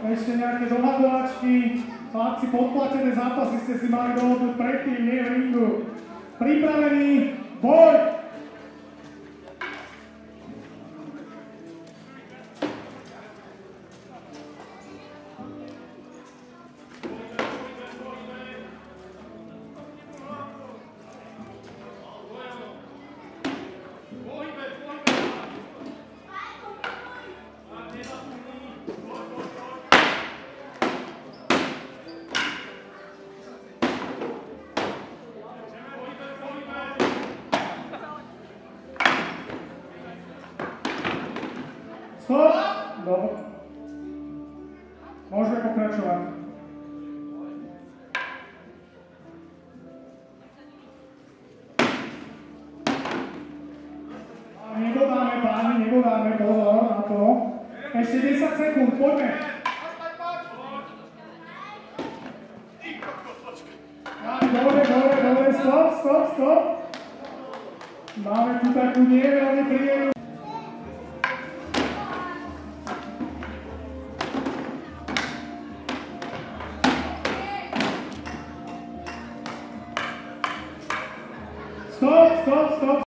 Ešte nejaké dohadovačky. Chlapci, podplatené zápasy ste si mali dohodnúť predtým, nie v ringu. Pripravení, boj! Stop! Dobre. Môžeme pokračovať. Nedodáme, páni, nedodáme, pozor na to. Ešte 10 sekúnd, poďme. Dobre, stop. Máme tu takú nie veľmi príjemnú. Stop.